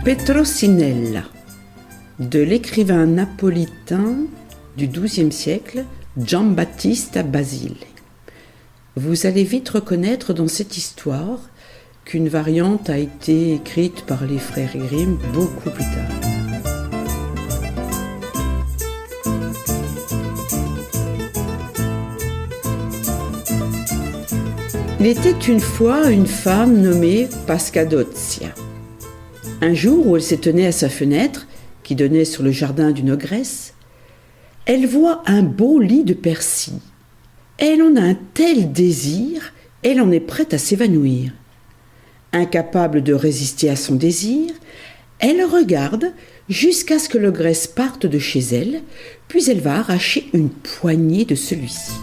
Petrosinella, de l'écrivain napolitain du XIIe siècle, Giambattista Basile. Vous allez vite reconnaître dans cette histoire qu'une variante a été écrite par les frères Grimm beaucoup plus tard. Il était une fois une femme nommée Pascadozia. Un jour où elle se tenait à sa fenêtre, qui donnait sur le jardin d'une ogresse, elle voit un beau lit de persil. Elle en a un tel désir, elle en est prête à s'évanouir. Incapable de résister à son désir, elle regarde jusqu'à ce que l'ogresse parte de chez elle, puis elle va arracher une poignée de celui-ci.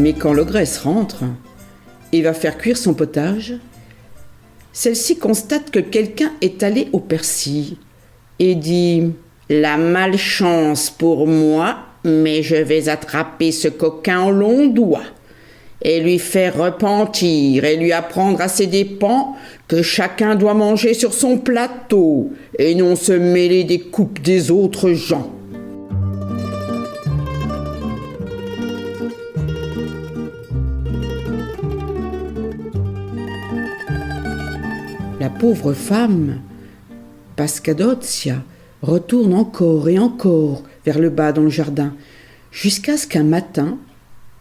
Mais quand l'ogresse rentre et va faire cuire son potage, celle-ci constate que quelqu'un est allé au persil et dit « La malchance pour moi, mais je vais attraper ce coquin au long doigt et lui faire repentir et lui apprendre à ses dépens que chacun doit manger sur son plateau et non se mêler des coupes des autres gens. » La pauvre femme, Pascadozia, retourne encore et encore vers le bas dans le jardin, jusqu'à ce qu'un matin,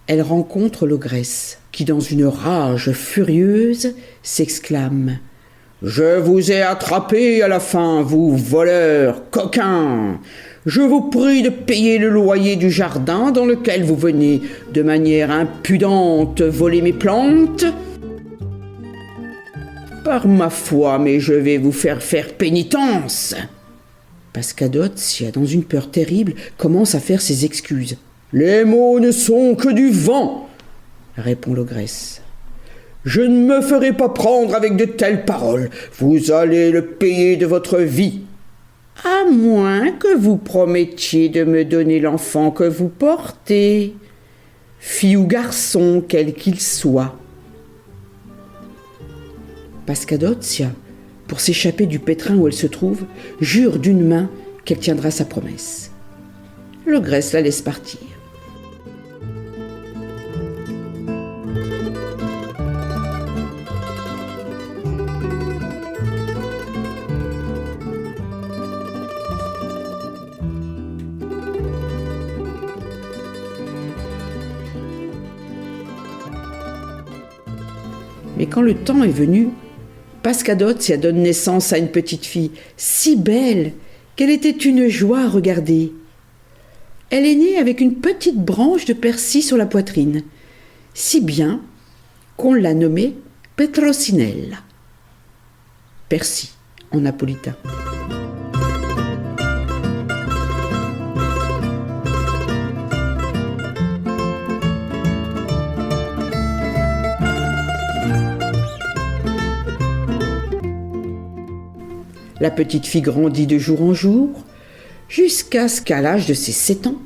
elle rencontre l'ogresse, qui dans une rage furieuse s'exclame « Je vous ai attrapé à la fin, vous voleurs, coquins ! Je vous prie de payer le loyer du jardin dans lequel vous venez de manière impudente voler mes plantes. Par ma foi, mais je vais vous faire pénitence. » Pascadozia, dans une peur terrible, commence à faire ses excuses. « Les mots ne sont que du vent, » répond l'ogresse. « Je ne me ferai pas prendre avec de telles paroles. Vous allez le payer de votre vie. À moins que vous promettiez de me donner l'enfant que vous portez, fille ou garçon, quel qu'il soit. » Pascadozia, pour s'échapper du pétrin où elle se trouve, jure d'une main qu'elle tiendra sa promesse. L'ogresse la laisse partir. Mais quand le temps est venu, Pascadozia donne naissance à une petite fille, si belle qu'elle était une joie à regarder. Elle est née avec une petite branche de persil sur la poitrine, si bien qu'on l'a nommée Petrosinella. Persil en napolitain. La petite fille grandit de jour en jour, jusqu'à ce qu'à l'âge de ses 7 ans,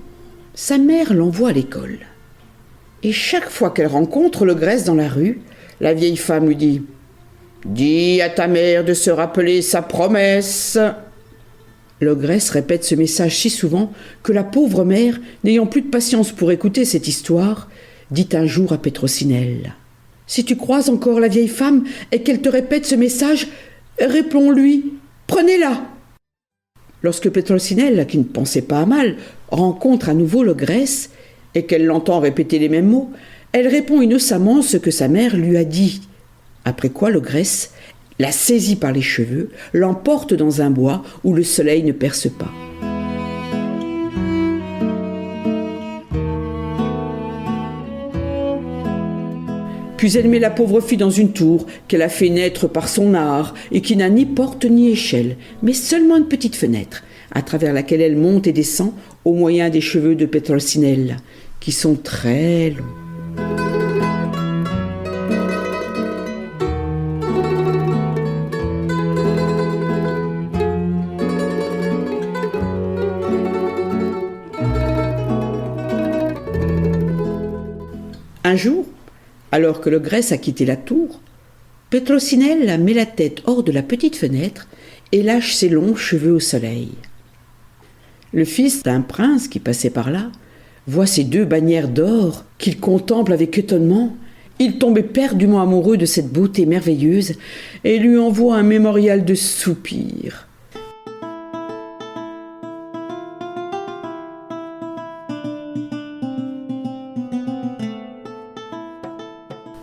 sa mère l'envoie à l'école. Et chaque fois qu'elle rencontre l'ogresse dans la rue, la vieille femme lui dit « Dis à ta mère de se rappeler sa promesse !» L'ogresse répète ce message si souvent que la pauvre mère, n'ayant plus de patience pour écouter cette histoire, dit un jour à Petrosinella « Si tu croises encore la vieille femme et qu'elle te répète ce message, réponds-lui. Prenez-la !» Lorsque Petrosinella, qui ne pensait pas à mal, rencontre à nouveau l'ogresse et qu'elle l'entend répéter les mêmes mots, elle répond innocemment ce que sa mère lui a dit. Après quoi l'ogresse la saisit par les cheveux, l'emporte dans un bois où le soleil ne perce pas. Puis elle met la pauvre fille dans une tour qu'elle a fait naître par son art et qui n'a ni porte ni échelle, mais seulement une petite fenêtre, à travers laquelle elle monte et descend au moyen des cheveux de Petrosinella, qui sont très longs. Un jour, alors que l'ogresse a quitté la tour, Petrosinella met la tête hors de la petite fenêtre et lâche ses longs cheveux au soleil. Le fils d'un prince qui passait par là voit ces deux bannières d'or qu'il contemple avec étonnement. Il tombe éperdument amoureux de cette beauté merveilleuse et lui envoie un mémorial de soupirs.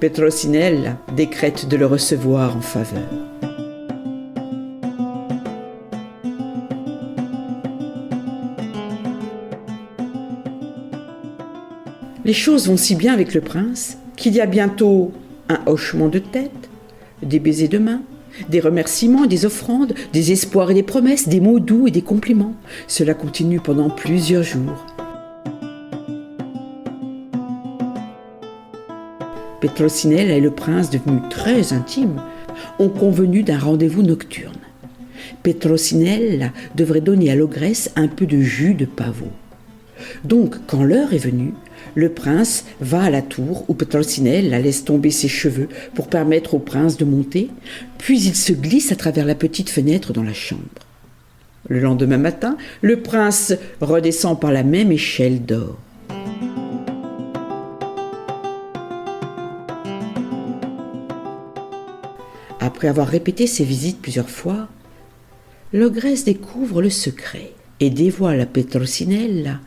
Petrosinella décrète de le recevoir en faveur. Les choses vont si bien avec le prince qu'il y a bientôt un hochement de tête, des baisers de main, des remerciements et des offrandes, des espoirs et des promesses, des mots doux et des compliments. Cela continue pendant plusieurs jours. Petrosinella et le prince, devenus très intimes, ont convenu d'un rendez-vous nocturne. Petrosinella devrait donner à l'ogresse un peu de jus de pavot. Donc, quand l'heure est venue, le prince va à la tour où Petrosinella laisse tomber ses cheveux pour permettre au prince de monter, puis il se glisse à travers la petite fenêtre dans la chambre. Le lendemain matin, le prince redescend par la même échelle d'or. Après avoir répété ses visites plusieurs fois, l'ogresse découvre le secret et dévoile à Petrosinella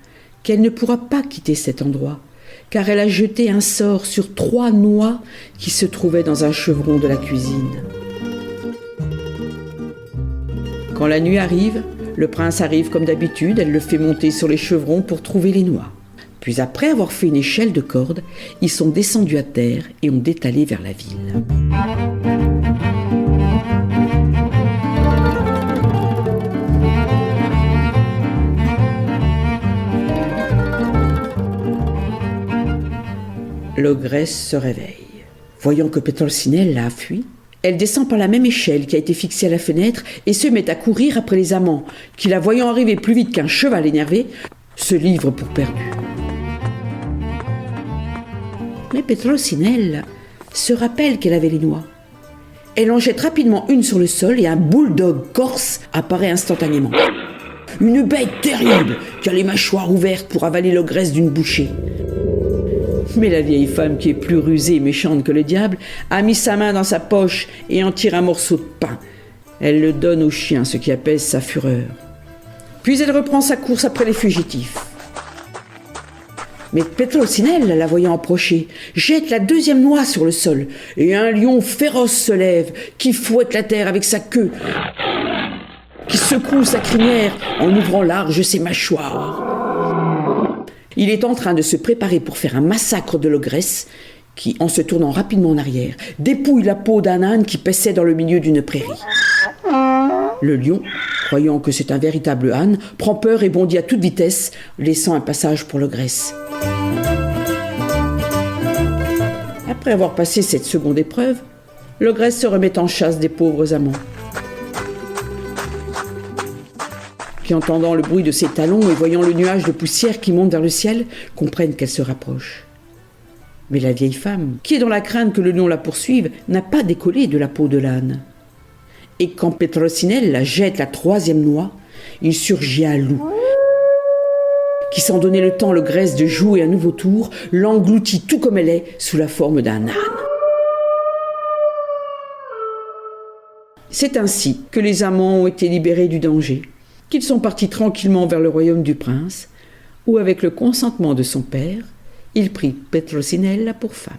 qu'elle ne pourra pas quitter cet endroit, car elle a jeté un sort sur 3 noix qui se trouvaient dans un chevron de la cuisine. Quand la nuit arrive, le prince arrive comme d'habitude, elle le fait monter sur les chevrons pour trouver les noix. Puis après avoir fait une échelle de corde, ils sont descendus à terre et ont détalé vers la ville. L'ogresse se réveille. Voyant que Petrosinella a fui, elle descend par la même échelle qui a été fixée à la fenêtre et se met à courir après les amants, qui, la voyant arriver plus vite qu'un cheval énervé, se livrent pour perdus. Mais Petrosinella se rappelle qu'elle avait les noix. Elle en jette rapidement une sur le sol et un bulldog corse apparaît instantanément. Une bête terrible qui a les mâchoires ouvertes pour avaler l'ogresse d'une bouchée. Mais la vieille femme, qui est plus rusée et méchante que le diable, a mis sa main dans sa poche et en tire un morceau de pain. Elle le donne au chien, ce qui apaise sa fureur. Puis elle reprend sa course après les fugitifs. Mais Petrosinella, la voyant approcher, jette la 2e noix sur le sol, et un lion féroce se lève, qui fouette la terre avec sa queue, qui secoue sa crinière en ouvrant large ses mâchoires. Il est en train de se préparer pour faire un massacre de l'ogresse qui, en se tournant rapidement en arrière, dépouille la peau d'un âne qui paissait dans le milieu d'une prairie. Le lion, croyant que c'est un véritable âne, prend peur et bondit à toute vitesse, laissant un passage pour l'ogresse. Après avoir passé cette seconde épreuve, l'ogresse se remet en chasse des pauvres amants, qui, entendant le bruit de ses talons et voyant le nuage de poussière qui monte vers le ciel, comprennent qu'elle se rapproche. Mais la vieille femme, qui est dans la crainte que le lion la poursuive, n'a pas décollé de la peau de l'âne. Et quand Petrosinella jette la 3e noix, il surgit un loup, qui, sans donner le temps à l'ogresse de jouer un nouveau tour, l'engloutit tout comme elle est, sous la forme d'un âne. C'est ainsi que les amants ont été libérés du danger, qu'ils sont partis tranquillement vers le royaume du prince, où, avec le consentement de son père, il prit Petrosinella pour femme.